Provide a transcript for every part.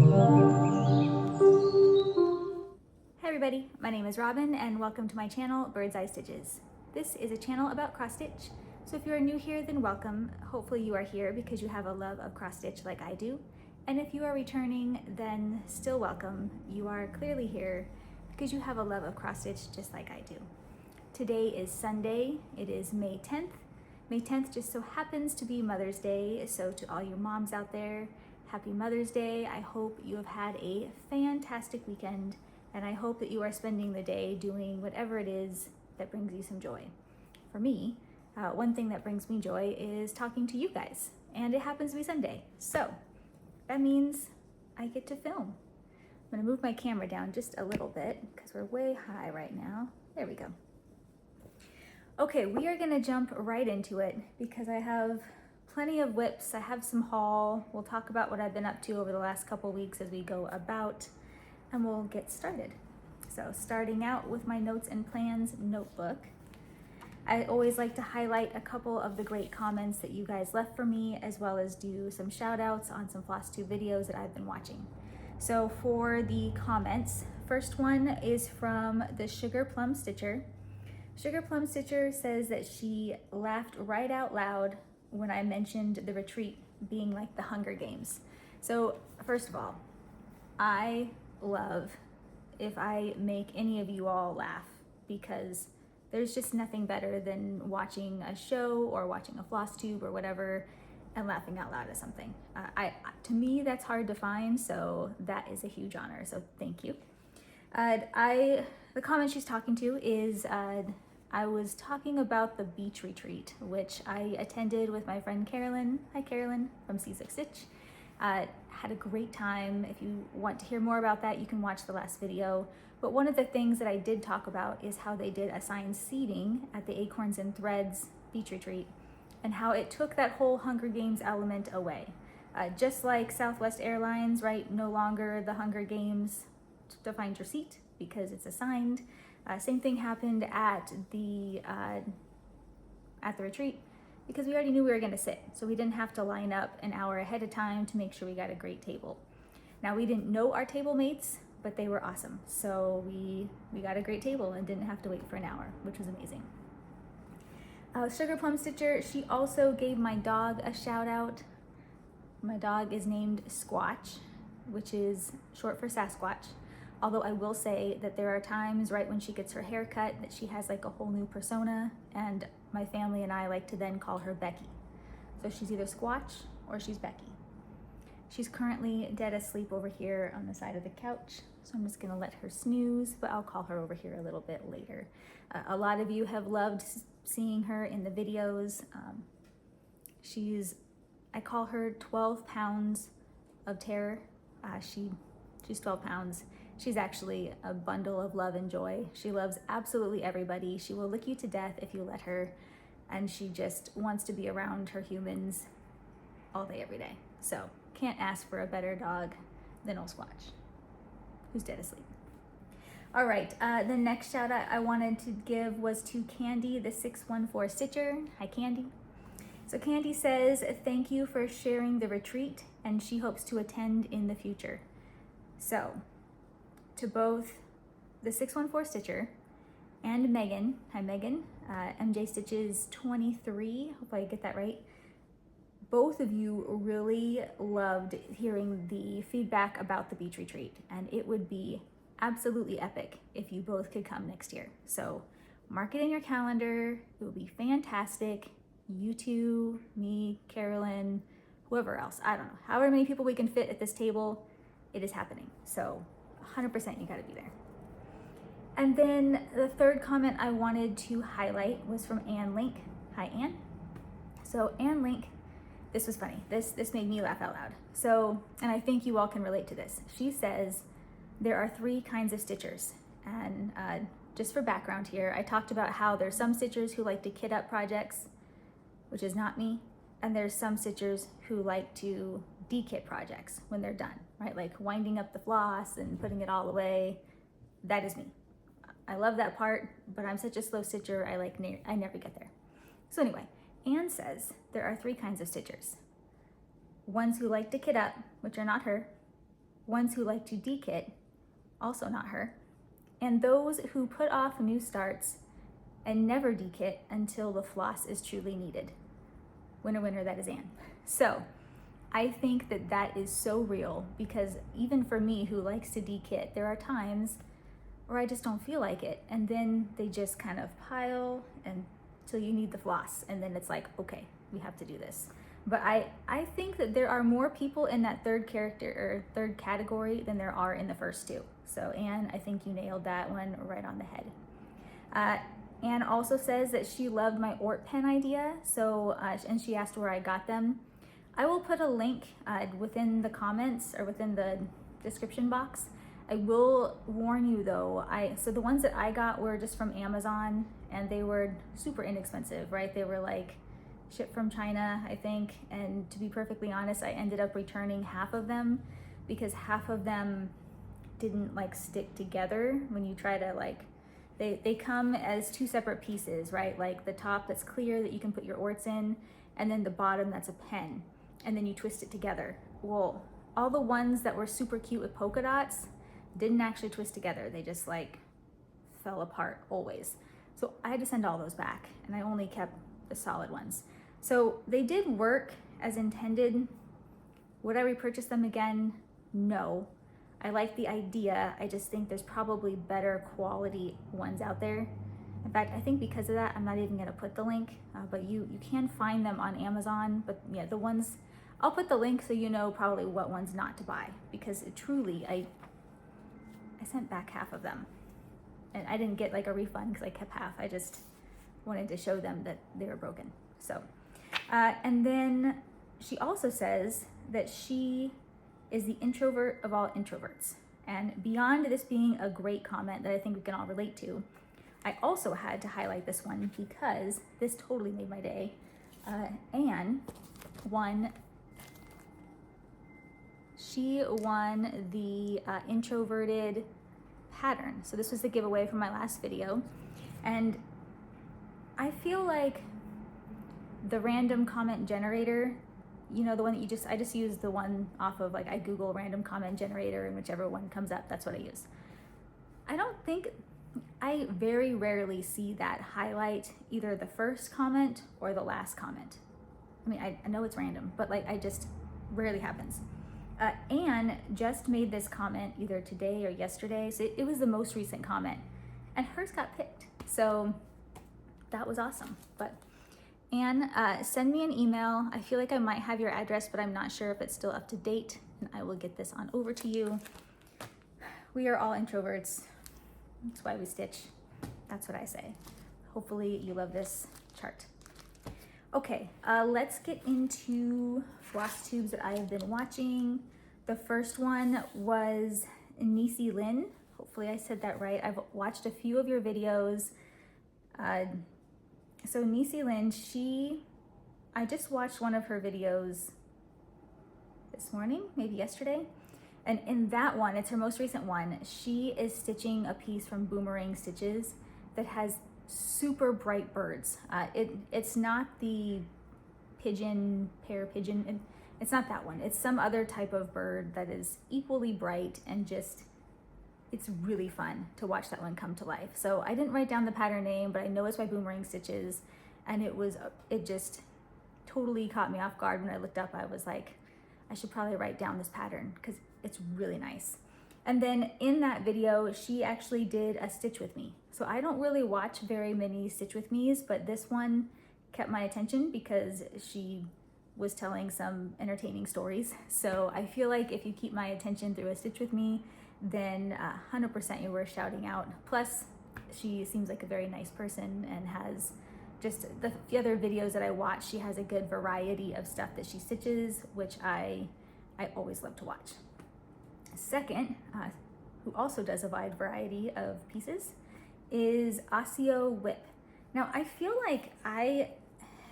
Hey everybody, my name is Robin and welcome to my channel, Bird's Eye Stitches. This is a channel about cross stitch, so if you are new here, then welcome. Hopefully you are here because you have a love of cross stitch like I do. And if you are returning, then still welcome. You are clearly here because you have a love of cross stitch just like I do. Today is Sunday, it is May 10th. May 10th just so happens to be Mother's Day, so to all your moms out there, happy Mother's Day. I hope you have had a fantastic weekend, and I hope that you are spending the day doing whatever it is that brings you some joy. For me, one thing that brings me joy is talking to you guys, and it happens to be Sunday. So that means I get to film. I'm gonna move my camera down just a little bit because we're way high right now. There we go. Okay, we are gonna jump right into it because I have plenty of whips. I have some haul. We'll talk about what I've been up to over the last couple weeks as we go about, and we'll get started. So starting out with my notes and plans notebook, I always like to highlight a couple of the great comments that you guys left for me, as well as do some shout outs on some Flosstube videos that I've been watching. So for the comments, first one is from the Sugar Plum Stitcher. Sugar Plum Stitcher says that she laughed right out loud when I mentioned the retreat being like the Hunger Games. So first of all, I love if I make any of you all laugh, because there's just nothing better than watching a show or watching a Flosstube or whatever and laughing out loud at something. To me, that's hard to find, so that is a huge honor, so thank you. The comment she's talking to is, I was talking about the beach retreat, which I attended with my friend Carolyn. Hi Carolyn, from C6 Stitch. Had a great time. If you want to hear more about that, you can watch the last video. But one of the things that I did talk about is how they did assigned seating at the Acorns and Threads beach retreat, and how it took that whole Hunger Games element away. Just like Southwest Airlines, right? No longer the Hunger Games to find your seat because it's assigned. Same thing happened at the retreat, because we already knew we were going to sit, so we didn't have to line up an hour ahead of time to make sure we got a great table. Now, we didn't know our table mates, but they were awesome, so we got a great table and didn't have to wait for an hour, which was amazing. Sugar Plum Stitcher, she also gave my dog a shout out. My dog is named Squatch, which is short for Sasquatch. Although I will say that there are times right when she gets her hair cut that she has like a whole new persona, and my family and I like to then call her Becky. So she's either Squatch or she's Becky. She's currently dead asleep over here on the side of the couch, so I'm just gonna let her snooze, but I'll call her over here a little bit later. A lot of you have loved seeing her in the videos. I call her 12 pounds of terror. She's 12 pounds. She's actually a bundle of love and joy. She loves absolutely everybody. She will lick you to death if you let her, and she just wants to be around her humans all day, every day. So can't ask for a better dog than old Squatch, who's dead asleep. All right, the next shout out I wanted to give was to Candy, the 614 Stitcher. Hi, Candy. So Candy says, thank you for sharing the retreat, and she hopes to attend in the future. So to both the 614 Stitcher and Megan, hi Megan, MJ Stitches 23, hope I get that right. Both of you really loved hearing the feedback about the beach retreat, and it would be absolutely epic if you both could come next year. So mark it in your calendar. It will be fantastic. You two, me, Carolyn, whoever else, I don't know, however many people we can fit at this table, it is happening. So 100% you gotta be there. And then the third comment I wanted to highlight was from Ann Link. Hi, Ann. So Ann Link, this was funny. This made me laugh out loud. So, and I think you all can relate to this. She says there are 3 kinds of stitchers. And just for background here, I talked about how there's some stitchers who like to kit up projects, which is not me. And there's some stitchers who like to de-kit projects when they're done, right? Like winding up the floss and putting it all away. That is me. I love that part, but I'm such a slow stitcher, I never get there. So anyway, Anne says there are 3 kinds of stitchers. Ones who like to kit up, which are not her, ones who like to dekit, also not her, and those who put off new starts and never dekit until the floss is truly needed. Winner, winner, that is Anne. So I think that that is so real, because even for me who likes to dekit, there are times where I just don't feel like it, and then they just kind of pile until you need the floss, and then it's like, okay, we have to do this. But I think that there are more people in that third category than there are in the first two. So Anne, I think you nailed that one right on the head. Anne also says that she loved my Ort pen idea, so and she asked where I got them. I will put a link within the comments or within the description box. I will warn you though, so the ones that I got were just from Amazon, and they were super inexpensive, right? They were like shipped from China, I think, and to be perfectly honest, I ended up returning half of them because half of them didn't like stick together when you try to like, they come as two separate pieces, right? Like the top that's clear that you can put your orts in, and then the bottom that's a pen, and then you twist it together. Well, all the ones that were super cute with polka dots didn't actually twist together. They just like fell apart always. So I had to send all those back, and I only kept the solid ones. So they did work as intended. Would I repurchase them again? No. I like the idea. I just think there's probably better quality ones out there. In fact, I think because of that, I'm not even gonna put the link, but you can find them on Amazon. But yeah, the ones, I'll put the link so you know probably what ones not to buy, because truly, I sent back half of them. And I didn't get like a refund because I kept half. I just wanted to show them that they were broken. So, and then she also says that she is the introvert of all introverts. And beyond this being a great comment that I think we can all relate to, I also had to highlight this one because this totally made my day. Anne won, she won the introverted pattern. So this was the giveaway from my last video. And I feel like the random comment generator, you know, the one that I just use the one off of, like, I Google random comment generator, and whichever one comes up, that's what I use. I very rarely see that highlight either the first comment or the last comment. I mean, I know it's random, but like, I just rarely happens. Anne just made this comment either today or yesterday, so it was the most recent comment, and hers got picked. So that was awesome. But Anne, send me an email. I feel like I might have your address, but I'm not sure if it's still up to date, and I will get this on over to you. We are all introverts. That's why we stitch. That's what I say. Hopefully you love this chart. Okay, let's get into Flosstubes that I have been watching. The first one was Nisi Lynn. Hopefully I said that right. I've watched a few of your videos. So Nisi Lynn, I just watched one of her videos this morning, maybe yesterday. And in that one, it's her most recent one, she is stitching a piece from Boomerang Stitches that has super bright birds. It's not the pear pigeon, it's not that one. It's some other type of bird that is equally bright, and just, it's really fun to watch that one come to life. So I didn't write down the pattern name, but I know it's by Boomerang Stitches, and it just totally caught me off guard when I looked up. I was like, I should probably write down this pattern because it's really nice. And then in that video, she actually did a stitch with me. So I don't really watch very many stitch with me's, but this one kept my attention because she was telling some entertaining stories. So I feel like if you keep my attention through a stitch with me, then 100% you're worth shouting out. Plus, she seems like a very nice person and has just the other videos that I watch, she has a good variety of stuff that she stitches, which I always love to watch. Second, who also does a wide variety of pieces, is Osseo Whip. Now, I feel like I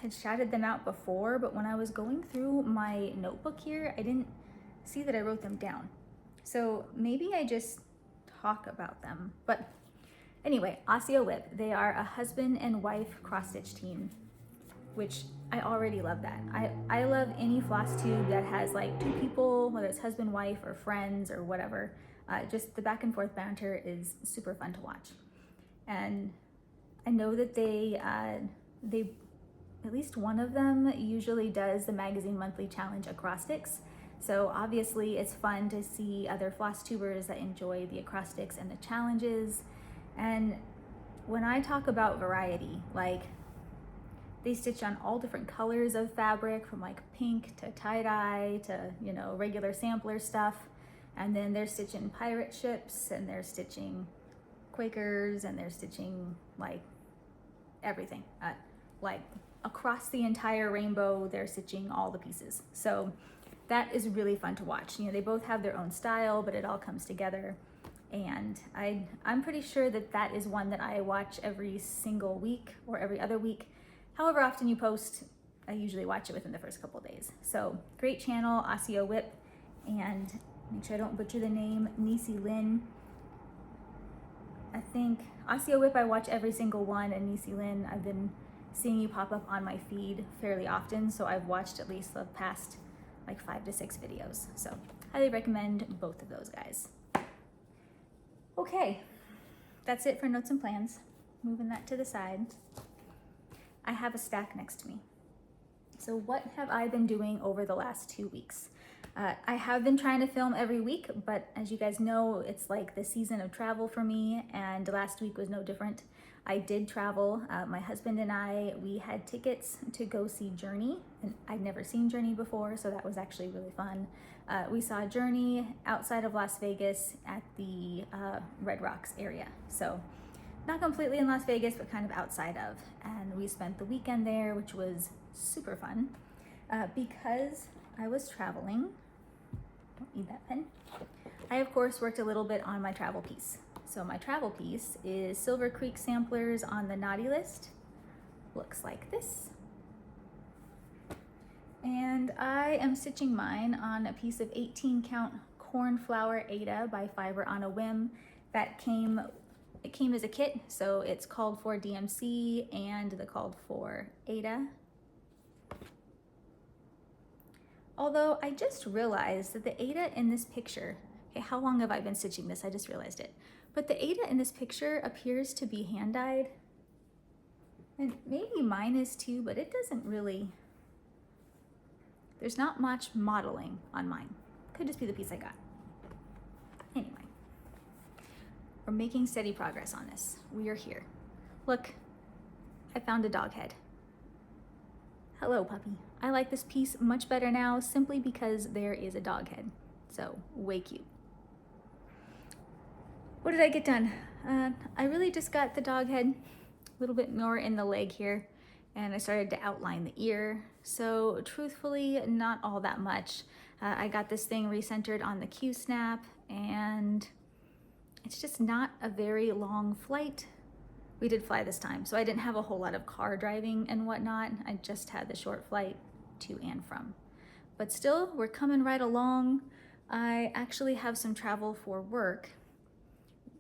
had shouted them out before, but when I was going through my notebook here, I didn't see that I wrote them down. So maybe I just talk about them. But anyway, Osseo Whip, they are a husband and wife cross-stitch team which I already love that. I love any floss tube that has like two people, whether it's husband, wife, or friends or whatever. Just the back and forth banter is super fun to watch. And I know that they at least one of them usually does the Magazine Monthly Challenge acrostics. So obviously it's fun to see other Flosstubers that enjoy the acrostics and the challenges. And when I talk about variety, like they stitch on all different colors of fabric, from like pink to tie-dye to, you know, regular sampler stuff. And then they're stitching pirate ships, and they're stitching Quakers, and they're stitching like everything. Like across the entire rainbow, they're stitching all the pieces. So that is really fun to watch. You know, they both have their own style, but it all comes together. And I'm pretty sure that that is one that I watch every single week or every other week. However often you post, I usually watch it within the first couple days. So great channel, Osseo Whip, and make sure I don't butcher the name, Nisi Lynn. I think Osseo Whip I watch every single one, and Nisi Lynn I've been seeing you pop up on my feed fairly often, so I've watched at least the past like 5 to 6 videos. So highly recommend both of those guys. Okay, that's it for notes and plans. Moving that to the side. I have a stack next to me. So what have I been doing over the last 2 weeks? I have been trying to film every week, but as you guys know, it's like the season of travel for me, and last week was no different. I did travel. My husband and I, we had tickets to go see Journey, and I'd never seen Journey before, so that was actually really fun. We saw Journey outside of Las Vegas at the Red Rocks area. So not completely in Las Vegas, but kind of outside of. And we spent the weekend there, which was super fun. Because I was traveling, don't need that pen, I of course worked a little bit on my travel piece. So my travel piece is Silver Creek samplers on the naughty list. Looks like this. And I am stitching mine on a piece of 18 count Cornflower Ada by Fiber on a Whim. It came as a kit, so it's called for DMC and the called for Ada. Although I just realized that the Ada in this picture, okay, how long have I been stitching this? I just realized it. But the Ada in this picture appears to be hand dyed. And maybe mine is too, but it doesn't really, there's not much modeling on mine. Could just be the piece I got. Anyway, we're making steady progress on this. We are here. Look, I found a dog head. Hello, puppy. I like this piece much better now simply because there is a dog head. So, way cute. What did I get done? I really just got the dog head, a little bit more in the leg here, and I started to outline the ear. So, truthfully, not all that much. I got this thing recentered on the Q-snap, and it's just not a very long flight. We did fly this time, so I didn't have a whole lot of car driving and whatnot. I just had the short flight to and from. But still, we're coming right along. I actually have some travel for work,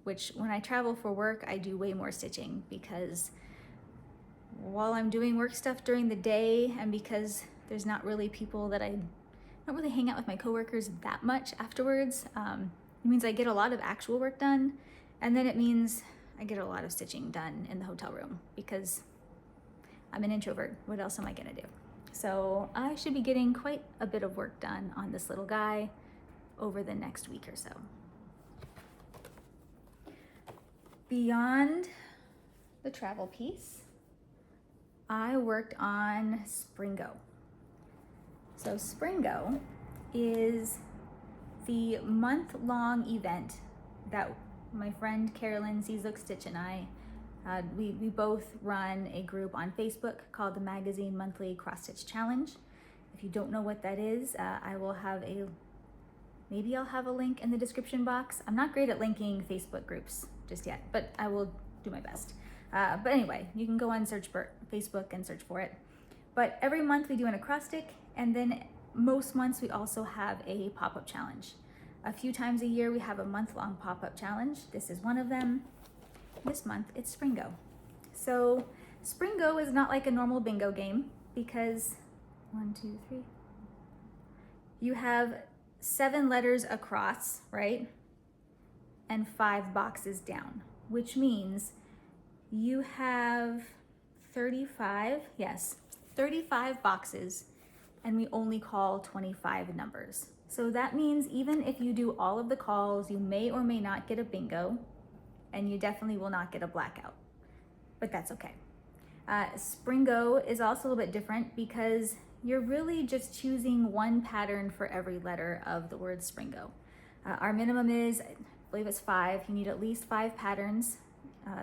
which when I travel for work, I do way more stitching because while I'm doing work stuff during the day, and because there's not really people that I don't really hang out with my coworkers that much afterwards, it means I get a lot of actual work done, and then it means I get a lot of stitching done in the hotel room because I'm an introvert. What else am I gonna do? So I should be getting quite a bit of work done on this little guy over the next week or so. Beyond the travel piece, I worked on Springo. So Springo is the month-long event that my friend Carolyn Zizuk Stitch and I, we both run a group on Facebook called the Magazine Monthly Cross Stitch Challenge. If you don't know what that is, maybe I'll have a link in the description box. I'm not great at linking Facebook groups just yet, but I will do my best. But anyway, you can go on Facebook and search for it. But every month we do an acrostic, and then most months we also have a pop-up challenge. A few times a year we have a month-long pop-up challenge. This is one of them. This month it's Springo. So Springo is not like a normal bingo game because 1, 2, 3, you have 7 letters across, right? And 5 boxes down, which means you have 35, yes, 35 boxes, and we only call 25 numbers. So that means even if you do all of the calls, you may or may not get a bingo, and you definitely will not get a blackout, but that's okay. Springo is also a little bit different because you're really just choosing one pattern for every letter of the word Springo. Our minimum is, I believe it's 5. You need at least 5 patterns,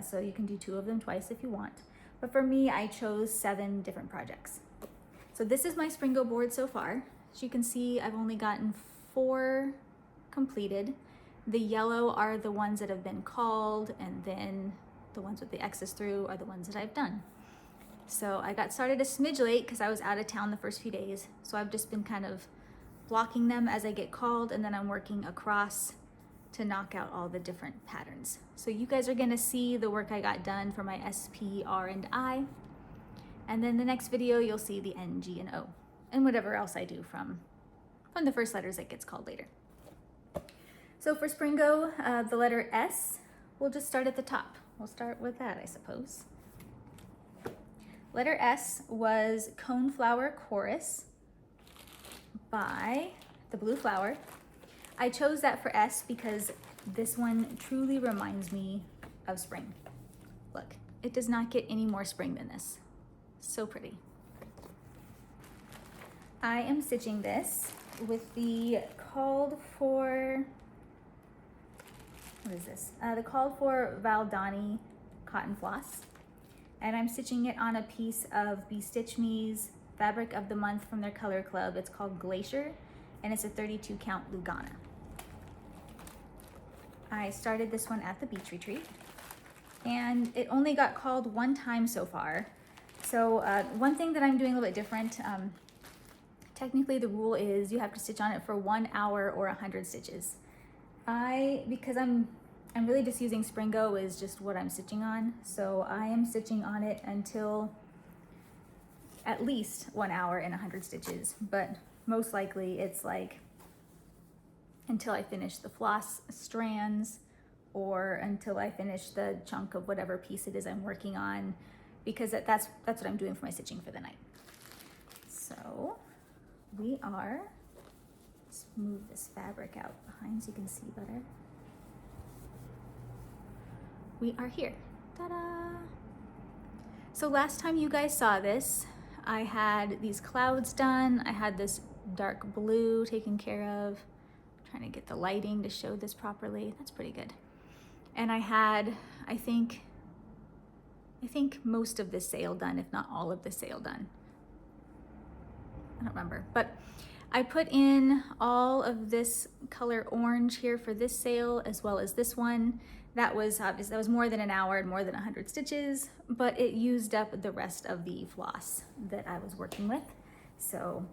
so you can do 2 of them twice if you want. But for me, I chose 7 different projects. So this is my Springo board so far. As you can see, I've only gotten 4 completed. The yellow are the ones that have been called, and then the ones with the X's through are the ones that I've done. So I got started a smidge late because I was out of town the first few days. So I've just been kind of blocking them as I get called, and then I'm working across to knock out all the different patterns. So you guys are gonna see the work I got done for my S, P, R, and I. And then the next video, you'll see the N, G, and O, and whatever else I do from the first letters that gets called later. So for Springo, the letter S, we'll just start at the top. We'll start with that, I suppose. Letter S was Coneflower Chorus by the Blue Flower. I chose that for S because this one truly reminds me of spring. Look, it does not get any more spring than this. So pretty. I am stitching this with the called for, what is this? The called for Valdani cotton floss. And I'm stitching it on a piece of Be Stitch Me's Fabric of the Month from their color club. It's called Glacier, and it's a 32 count Lugana. I started this one at the beach retreat, and it only got called 1 time so far. So one thing that I'm doing a little bit different, technically the rule is you have to stitch on it for 1 hour or 100 stitches. Because I'm really just using Springo is just what I'm stitching on. So I am stitching on it until at least 1 hour and 100 stitches, but most likely it's like until I finish the floss strands or until I finish the chunk of whatever piece it is I'm working on, because that's what I'm doing for my stitching for the night. So let's move this fabric out behind so you can see better. We are here. Ta-da! So last time you guys saw this, I had these clouds done. I had this dark blue taken care of. I'm trying to get the lighting to show this properly. That's pretty good. And I had, I think most of this sail done, if not all of the sail done. I don't remember, but I put in all of this color orange here for this sail as well as this one. That was obvious. That was more than an hour and more than 100 stitches, but it used up the rest of the floss that I was working with. So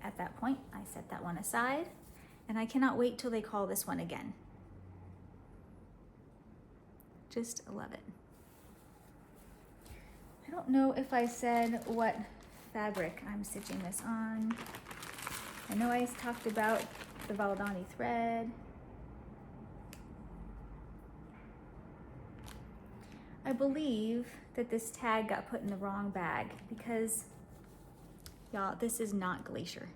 at that point, I set that one aside, and I cannot wait till they call this one again. Just love it. I don't know if I said what fabric I'm stitching this on. I know I talked about the Valdani thread. I believe that this tag got put in the wrong bag because, y'all, this is not Glacier,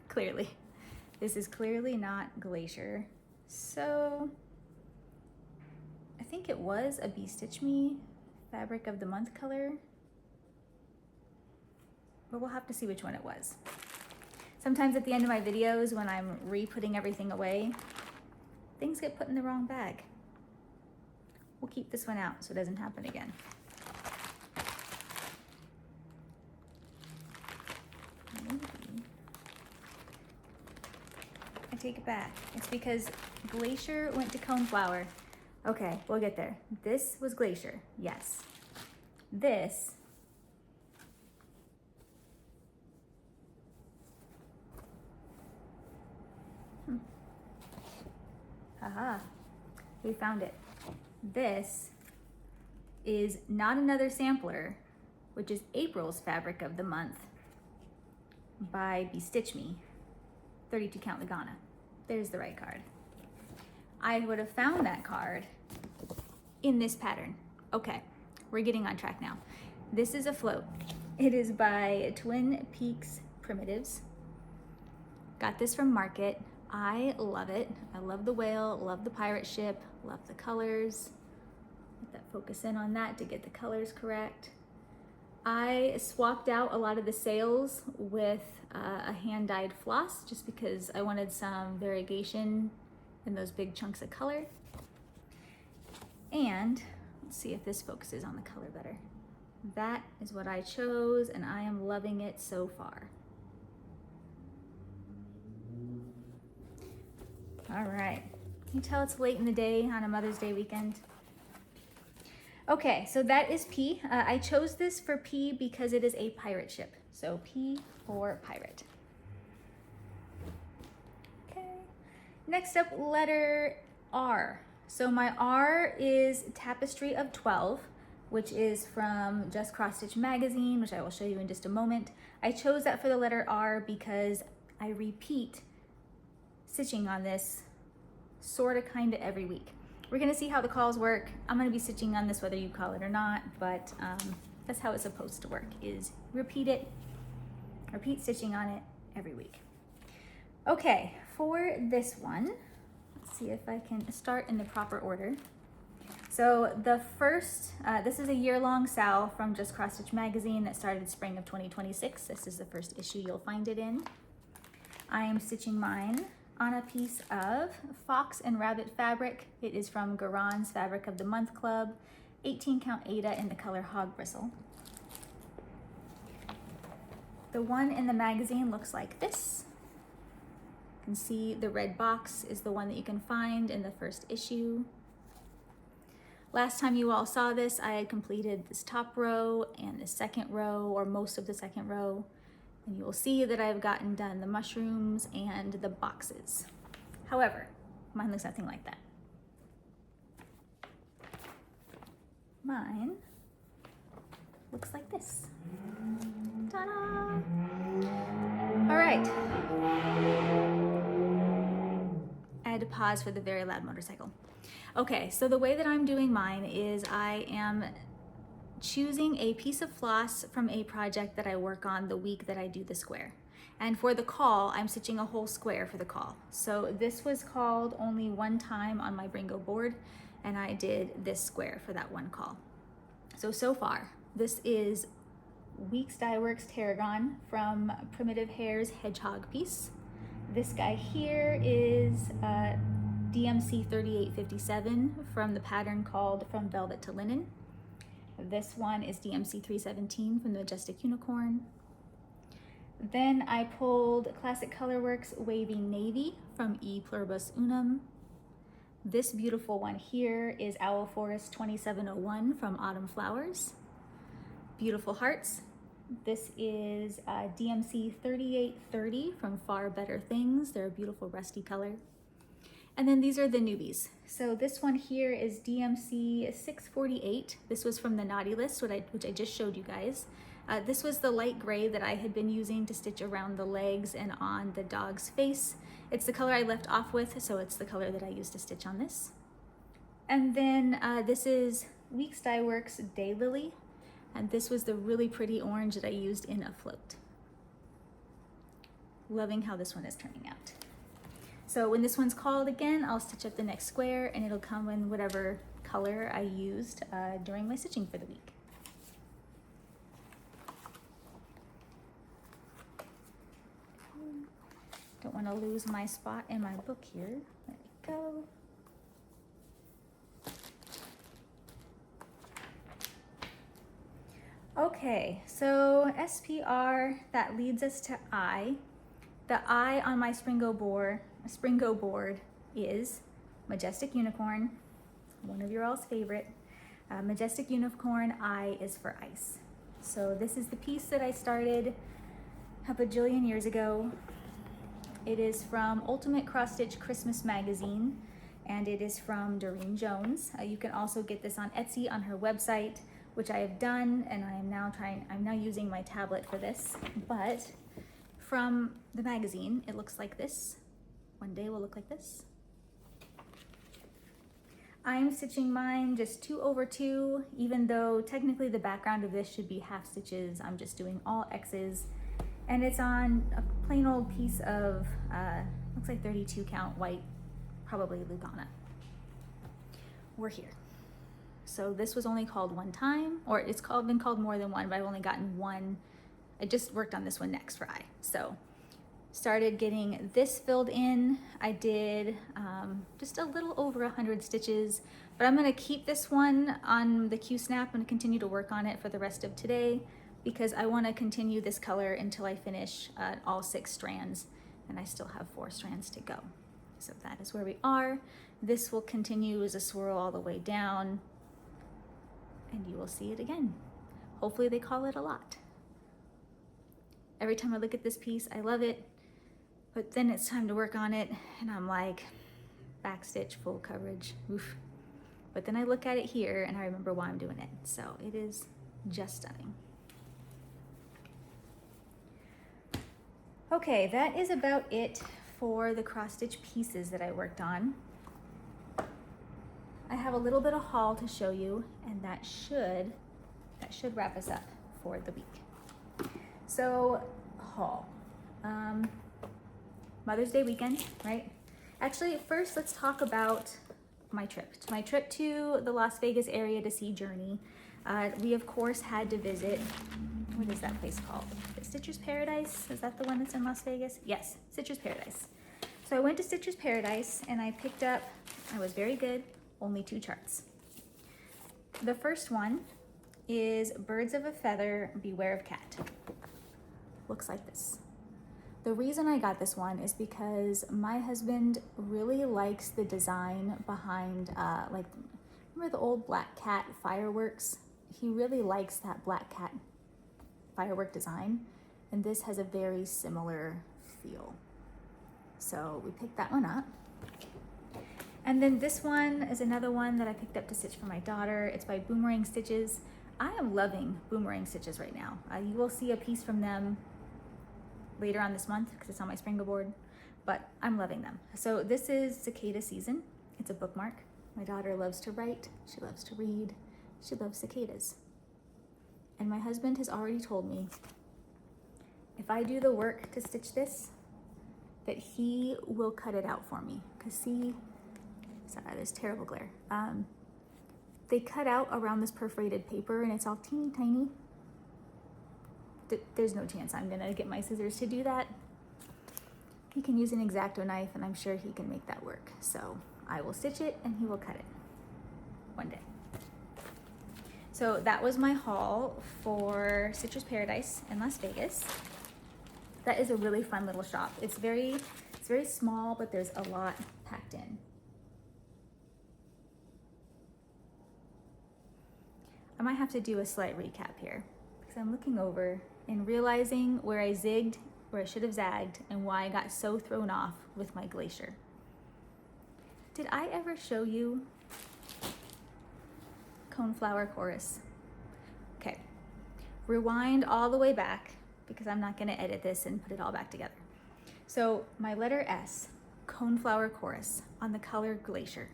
clearly. This is clearly not Glacier. So I think it was a Be Stitch Me Fabric of the Month color, but we'll have to see which one it was. Sometimes at the end of my videos when I'm re-putting everything away, things get put in the wrong bag. We'll keep this one out so it doesn't happen again. Maybe. I take it back. It's because Glacier went to Coneflower. Okay, we'll get there. This was Glacier, yes. This Haha, we found it. This is not another sampler, which is April's Fabric of the Month, by Be Stitch Me, 32 Count Lagana. There's the right card. I would have found that card in this pattern. Okay, we're getting on track now. This is a float. It is by Twin Peaks Primitives. Got this from Market. I love it. I love the whale, love the pirate ship, love the colors. Let that focus in on that to get the colors correct. I swapped out a lot of the sails with a hand-dyed floss just because I wanted some variegation in those big chunks of color. And let's see if this focuses on the color better. That is what I chose, and I am loving it so far. All right, can you tell it's late in the day on a Mother's Day weekend? Okay, so that is P. I chose this for P because it is a pirate ship. So P for pirate. Okay, next up, letter R. So my R is Tapestry of 12, which is from Just Cross Stitch magazine, which I will show you in just a moment. I chose that for the letter R because I repeat stitching on this sort of kind of every week. We're gonna see how the calls work. I'm gonna be stitching on this whether you call it or not, but that's how it's supposed to work, is repeat stitching on it every week. Okay, for this one, let's see if I can start in the proper order. So the first, this is a year-long sal from Just Cross Stitch magazine that started spring of 2026. This is the first issue you'll find it in. I am stitching mine on a piece of fox and rabbit fabric. It is from Garon's Fabric of the Month Club, 18 count Ada in the color Hog Bristle. The one in the magazine looks like this. You can see the red box is the one that you can find in the first issue. Last time you all saw this, I had completed this top row and the second row, or most of the second row. And you will see that I've gotten done the mushrooms and the boxes. However, mine looks nothing like that. Mine looks like this. Ta-da! All right. I had to pause for the very loud motorcycle. Okay, so the way that I'm doing mine is I am choosing a piece of floss from a project that I work on the week that I do the square. And for the call, I'm stitching a whole square for the call. So this was called only one time on my Bringo board, and I did this square for that one call. So far, this is Weeks Dye Works Tarragon from Primitive Hair's Hedgehog piece. This guy here is DMC 3857 from the pattern called From Velvet to Linen. This one is DMC 317 from the Majestic Unicorn. Then I pulled Classic Colorworks Wavy Navy from E Pluribus Unum. This beautiful one here is Owl Forest 2701 from Autumn Flowers. Beautiful Hearts. This is DMC 3830 from Far Better Things. They're a beautiful rusty color. And then these are the newbies. So this one here is DMC 648. This was from the Naughty List, which I just showed you guys. This was the light gray that I had been using to stitch around the legs and on the dog's face. It's the color I left off with, so it's the color that I used to stitch on this. And then this is Weeks Dye Works Daylily, and this was the really pretty orange that I used in a float. Loving how this one is turning out. So when this one's called again, I'll stitch up the next square and it'll come in whatever color I used during my stitching for the week. Don't want to lose my spot in my book here. There we go. Okay, so SPR, that leads us to I. The I on my Springo board is Majestic Unicorn, one of your all's favorite. Majestic Unicorn, I is for ice. So this is the piece that I started a bajillion years ago. It is from Ultimate Cross Stitch Christmas Magazine, and it is from Doreen Jones. You can also get this on Etsy on her website, which I have done, and I'm now using my tablet for this. But from the magazine, it looks like this. One day will look like this. I'm stitching mine just 2 over 2, even though technically the background of this should be half stitches. I'm just doing all X's, and it's on a plain old piece of, looks like 32 count white, probably Lugana. We're here. So this was only called one time, or it's been called more than one, but I've only gotten one. I just worked on this one next for I. So started getting this filled in. I did just a little over 100 stitches, but I'm gonna keep this one on the Q-snap and continue to work on it for the rest of today because I wanna continue this color until I finish all 6 strands, and I still have 4 strands to go. So that is where we are. This will continue as a swirl all the way down, and you will see it again. Hopefully they call it a lot. Every time I look at this piece, I love it, but then it's time to work on it, and I'm like, backstitch, full coverage, oof. But then I look at it here, and I remember why I'm doing it. So it is just stunning. Okay, that is about it for the cross-stitch pieces that I worked on. I have a little bit of haul to show you, and that should wrap us up for the week. So, haul. Mother's Day weekend, right? Actually, first let's talk about my trip. My trip to the Las Vegas area to see Journey. We of course had to visit, what is that place called? Stitcher's Paradise? Is that the one that's in Las Vegas? Yes, Stitcher's Paradise. So I went to Stitcher's Paradise and I picked up, I was very good, only 2 charts. The first one is Birds of a Feather, Beware of Cat. Looks like this. The reason I got this one is because my husband really likes the design behind, like, remember the old black cat fireworks? He really likes that black cat firework design, and this has a very similar feel. So we picked that one up. And then this one is another one that I picked up to stitch for my daughter. It's by Boomerang Stitches. I am loving Boomerang Stitches right now. You will see a piece from them later on this month because it's on my Springle board, but I'm loving them. So this is Cicada Season. It's a bookmark. My daughter loves to write, she loves to read, she loves cicadas. And my husband has already told me if I do the work to stitch this, that he will cut it out for me. Because see, sorry, there's terrible glare. They cut out around this perforated paper and it's all teeny tiny. There's no chance I'm gonna get my scissors to do that. He can use an X-Acto knife and I'm sure he can make that work. So I will stitch it and he will cut it one day. So that was my haul for Stitcher's Paradise in Las Vegas. That is a really fun little shop. It's very small, but there's a lot packed in. I might have to do a slight recap here because I'm looking over and realizing where I zigged, where I should have zagged, and why I got so thrown off with my glacier. Did I ever show you Coneflower Chorus? Okay, rewind all the way back because I'm not gonna edit this and put it all back together. So my letter S, Coneflower Chorus, on the color Glacier.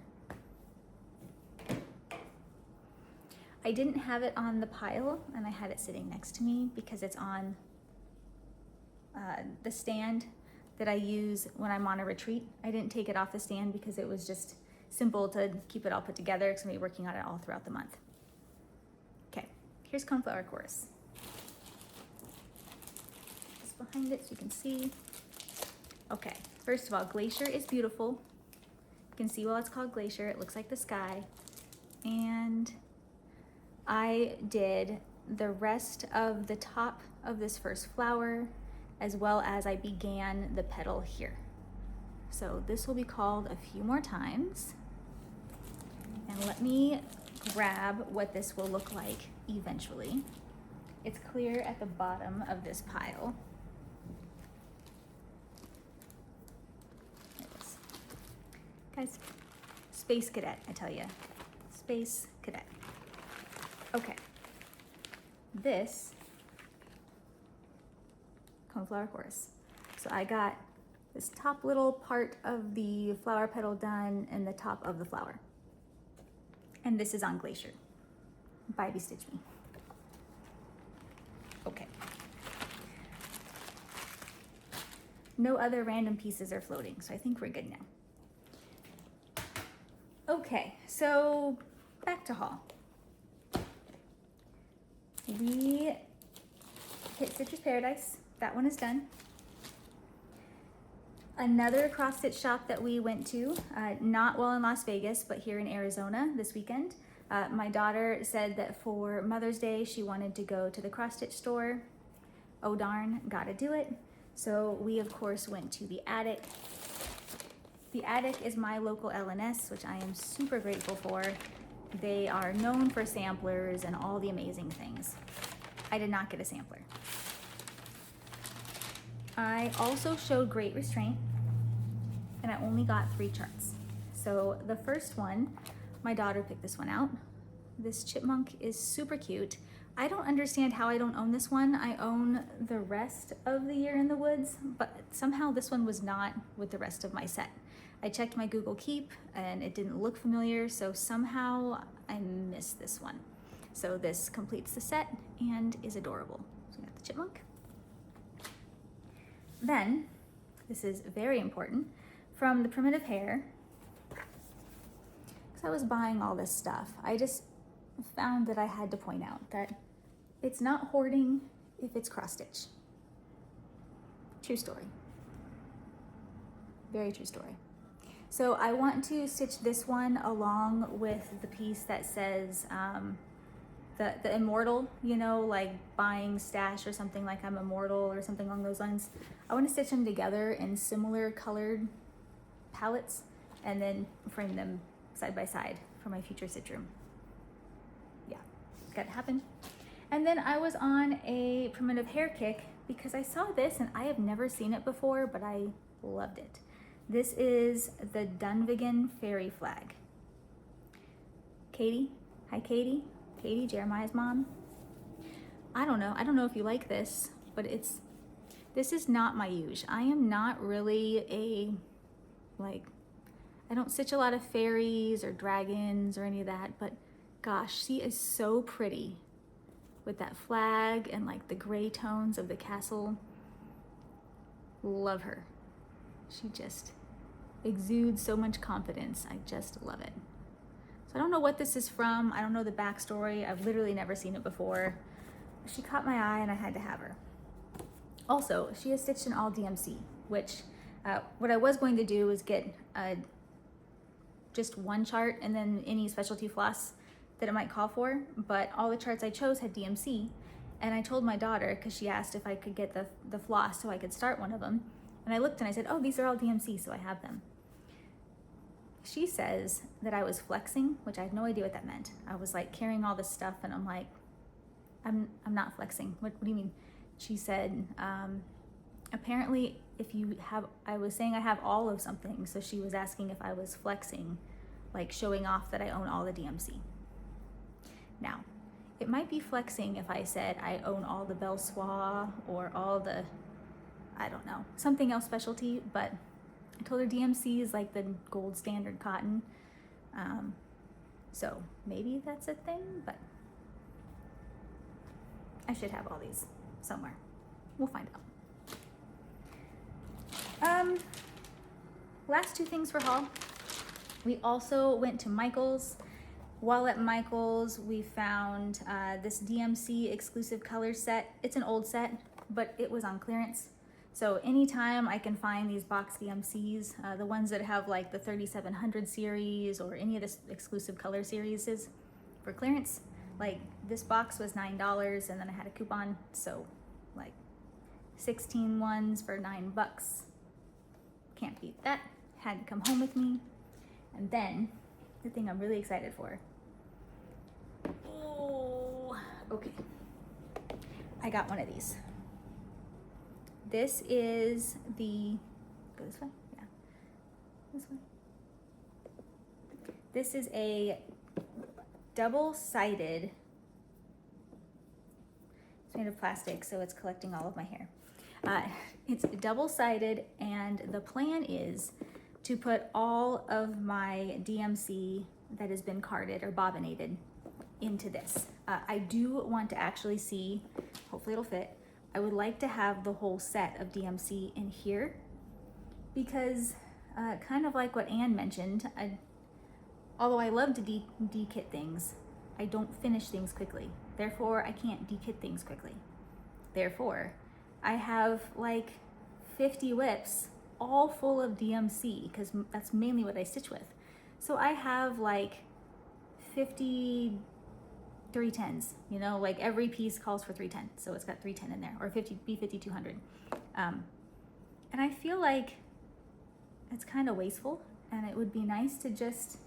I didn't have it on the pile and I had it sitting next to me because it's on the stand that I use when I'm on a retreat. I didn't take it off the stand because it was just simple to keep it all put together because I'm gonna be working on it all throughout the month. Okay, here's Coneflower Chorus. Just behind it so you can see. Okay, first of all, Glacier is beautiful. You can see, well, it's called Glacier. It looks like the sky. And I did the rest of the top of this first flower, as well as I began the petal here. So this will be called a few more times. And let me grab what this will look like eventually. It's clear at the bottom of this pile. There it is. Guys, Space Cadet, I tell you. Space Cadet. Okay, this Coneflower Chorus. So I got this top little part of the flower petal done and the top of the flower. And this is on Glacier by Be Stitch Me. Okay. No other random pieces are floating, so I think we're good now. Okay, so back to haul. We hit Stitcher's Paradise. That one is done. Another cross stitch shop that we went to, not while in Las Vegas, but here in Arizona this weekend. My daughter said that for Mother's Day, she wanted to go to the cross stitch store. Oh darn, gotta do it. So we of course went to the Attic. The Attic is my local LNS, which I am super grateful for. They are known for samplers and all the amazing things. I did not get a sampler. I also showed great restraint, and I only got 3 charts. So the first one, my daughter picked this one out. This chipmunk is super cute. I don't understand how I don't own this one. I own the rest of The Year in the Woods, but somehow this one was not with the rest of my set. I checked my Google Keep and it didn't look familiar, so somehow I missed this one. So this completes the set and is adorable. So we got the chipmunk. Then, this is very important, from the Primitive Hare, because I was buying all this stuff, I just found that I had to point out that it's not hoarding if it's cross stitch. True story. Very true story. So I want to stitch this one along with the piece that says the immortal, you know, like buying stash or something, like I'm immortal or something along those lines. I want to stitch them together in similar colored palettes and then frame them side by side for my future stitch room. Yeah, got to happen. And then I was on a Primitive Hare kick because I saw this and I have never seen it before, but I loved it. This is the Dunvegan Fairy Flag. Katie, hi Katie. Katie, Jeremiah's mom. I don't know if you like this, but this is not my use. I am not really I don't stitch a lot of fairies or dragons or any of that, but gosh, she is so pretty with that flag and like the gray tones of the castle. Love her. She just exudes so much confidence. I just love it. So I don't know what this is from. I don't know the backstory. I've literally never seen it before. She caught my eye and I had to have her. Also, she has stitched in all DMC, which what I was going to do was get just one chart and then any specialty floss that it might call for, but all the charts I chose had DMC, and I told my daughter, because she asked if I could get the floss so I could start one of them, and I looked and I said, oh, these are all DMC, so I have them. She says that I was flexing, which I had no idea what that meant. I was like carrying all this stuff and I'm like, I'm not flexing. What do you mean? She said, apparently if you have, I was saying I have all of something, so she was asking if I was flexing, like showing off that I own all the DMC. Now, it might be flexing if I said I own all the Belle Soie or all the, I don't know, something else specialty, but I told her DMC is like the gold standard cotton. So maybe that's a thing, but I should have all these somewhere. We'll find out. Last 2 things for haul. We also went to Michael's. While at Michael's, we found this DMC exclusive color set. It's an old set, but it was on clearance. So anytime I can find these box DMCs, the ones that have like the 3700 series or any of the exclusive color series for clearance, like this box was $9 and then I had a coupon, so like 16 ones for $9. Can't beat that. Had to come home with me. And then the thing I'm really excited for. Oh, okay. I got one of these. This is the, go this way? Yeah, this way. This is a double-sided, it's made of plastic, so it's collecting all of my hair. It's double-sided, and the plan is to put all of my DMC that has been carded or bobbinated into this. I do want to actually see, hopefully it'll fit, I would like to have the whole set of DMC in here because kind of like what Anne mentioned, although I love to de-kit things, I don't finish things quickly. Therefore, I can't de-kit things quickly. Therefore, I have like 50 whips all full of DMC because that's mainly what I stitch with. So I have like 50 310s, you know, like every piece calls for 310. So it's got 310 in there, or 50 B5200. And I feel like it's kind of wasteful, and it would be nice to just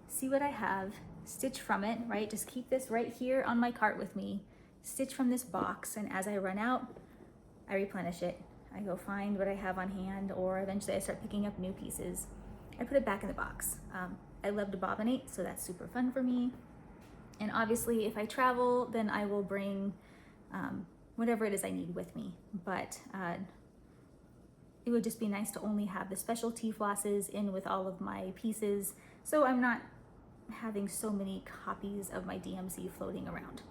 see what I have, stitch from it, right? Just keep this right here on my cart with me, stitch from this box, and as I run out, I replenish it. I go find what I have on hand, or eventually I start picking up new pieces. I put it back in the box. I love to bobbinate, so that's super fun for me. And obviously, if I travel, then I will bring whatever it is I need with me. But it would just be nice to only have the specialty flosses in with all of my pieces, so I'm not having so many copies of my DMC floating around.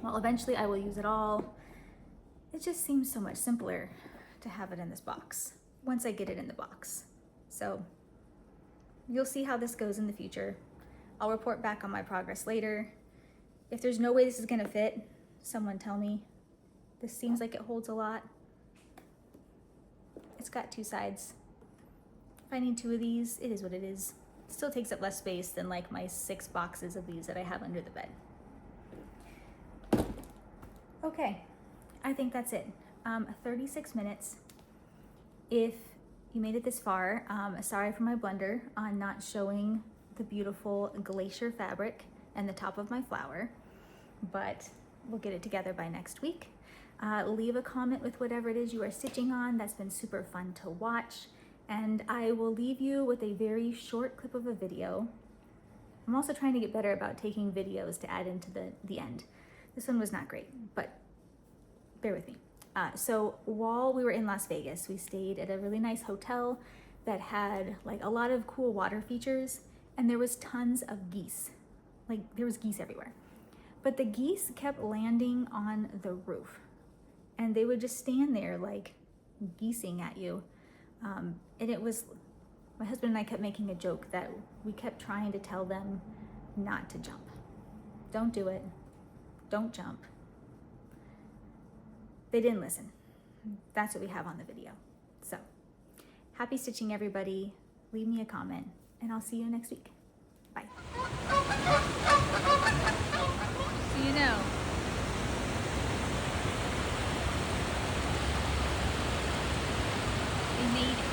Well, eventually I will use it all. It just seems so much simpler to have it in this box once I get it in the box. So you'll see how this goes in the future. I'll report back on my progress later. If there's no way this is gonna fit, someone tell me. This seems like it holds a lot. It's got two sides. If I need two of these, it is what it is. It still takes up less space than like my 6 boxes of these that I have under the bed. Okay, I think that's it. 36 minutes. If you made it this far, sorry for my blunder on not showing the beautiful glacier fabric and the top of my flower, but we'll get it together by next week. Leave a comment with whatever it is you are stitching on. That's been super fun to watch. And I will leave you with a very short clip of a video. I'm also trying to get better about taking videos to add into the end. This one was not great, but bear with me. So while we were in Las Vegas, we stayed at a really nice hotel that had like a lot of cool water features, and there was tons of geese. Like there was geese everywhere. But the geese kept landing on the roof, and they would just stand there like geesing at you. And it was, my husband and I kept making a joke that we kept trying to tell them not to jump. Don't do it. Don't jump. They didn't listen. That's what we have on the video. So, happy stitching, everybody. Leave me a comment, and I'll see you next week. Bye. So you know, we made it.